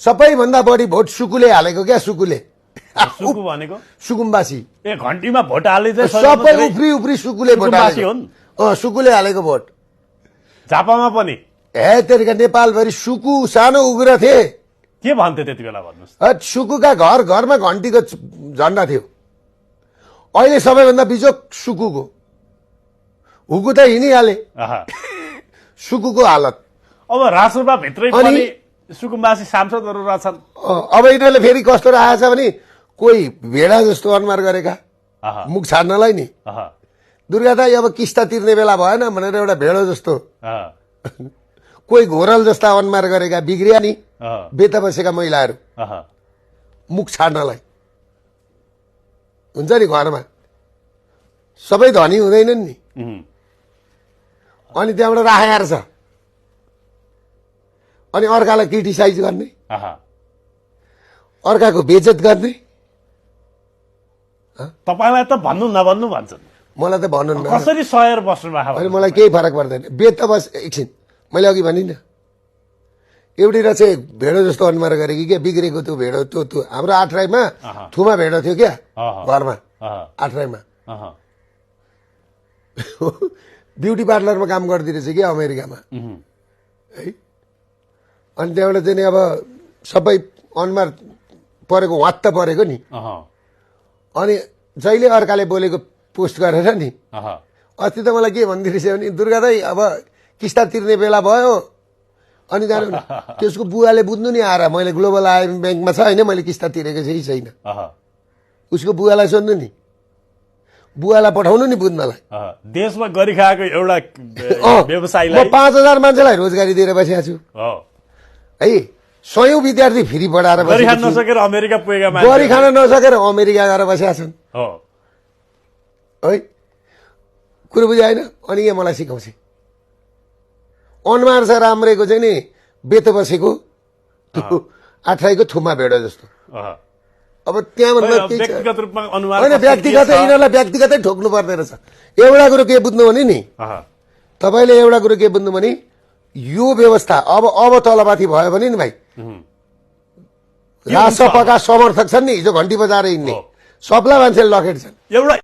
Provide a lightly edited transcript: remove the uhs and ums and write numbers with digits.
सबैभन्दा बढी भोट सुकुले हालेको क्या सुकुले सुकु भनेको सुकुम्बासी ए घन्टीमा भोट हाले चाहिँ सबै उफ्री उफ्री सुकुले भोट सुकुम्बासी हालेको हुन् सुकुले हालेको भोट झापामा पनि हे तेरिका नेपालभरि सुकु सानो उग्र थिए के भन्थे त्यति बेला भन्नुहोस् सुकुका घर घरमा घन्टीको झण्डा थियो अहिले सबैभन्दा बिजोक सुकुको हुकु त हिँडिहाले आहा। सुकुको हालत अब रासोपा भित्रै पनि सुकुम्बासी सांसदहरू रहेछन् अब यिनीहरूले फेरि कस्तो राखेको छ भने कोही भेडा जस्तो अनुहार गरेका आहा, मुख छाड्नलाई नि आहा, दुर्गा दाई अब किस्ता तिर्ने बेला भएन भनेर एउटा भेडो जस्तो आहा, कोही घोरल जस्ता अनुहार गरेका बिग्रिया नि आहा, बेता बसेका महिलाहरू आहा। मुख छाड्नलाई हुन्छ नि घरमा सबै धनी हुँदैनन् नि उहुँ, अनि त्यहाँबाट राखेर छ अनि अर्कालाई क्रिटिसाइज गर्ने आहा। अर्काको बेइज्जत गर्ने तपाईँलाई त भन्नु नभन्नु भन्छन् मलाई त भन्नु न कसरी सहेर बस्नु भएको अहिले मलाई केही फरक पर्दैन बेत त बस एकछिन मैले अघि भनिन एउटी र चाहिँ भेडो जस्तो अनुहार गरेकी क्या बिग्रेको त्यो भेडो त्यो हाम्रो आठराईमा थुमा भेडो थियो क्या घरमा आठराईमा ब्युटी पार्लरमा काम गर्दो रहेछ क्या अमेरिकामा है अनि त्यहाँबाट चाहिँ नि अब सबै अनुहार परेको वात्त परेको नि अनि जहिले अर्काले बोलेको पोस्ट गरेर नि अस्ति त मलाई के भनिदिएको रहेछ भने दुर्गा दाई अब किस्ता तिर्ने बेला भयो अनि जानु त्यसको बुवाले बुझ्नु नि आएर मैले ग्लोबल आइएम ब्याङ्कमा छ होइन मैले किस्ता तिरेको चाहिँ छैन उसको बुवालाई सोध्नु नि बुवालाई पठाउनु नि बुझ्नलाई देशमा गरी खाएको एउटा व्यवसायीलाई म 5000 मान्छेलाई रोजगारी दिएर बसेको छु है 100 विद्यार्थी फ्री पढाएर गरी खान नसकेर अमेरिका पुगेका मान्छे गरी खान नसकेर अमेरिका गएर बसेका छन् है कुरो बुझाएन अनि यहाँ मलाई सिकाउँछ अनुहार छ राम्रेको चाहिँ नि बेत बसेको त्यो आठराईको थुमा भेडो जस्तो अब त्यहाँभन्दा व्यक्तिगत रूपमा अनुहार होइन व्यक्तिगतै यिनीहरूलाई व्यक्तिगतै ठोक्नु पर्ने रहेछ एउटा कुरो के बुझ्नु भने नि तपाईँले एउटा कुरो के बुझ्नु भने यो व्यवस्था अब तलमाथि भयो भने नि भाइ राजसपाका समर्थक छन् नि हिजो घन्टी बजाएर हिँड्ने सबलाई मान्छेले लखेट्छन् एउटा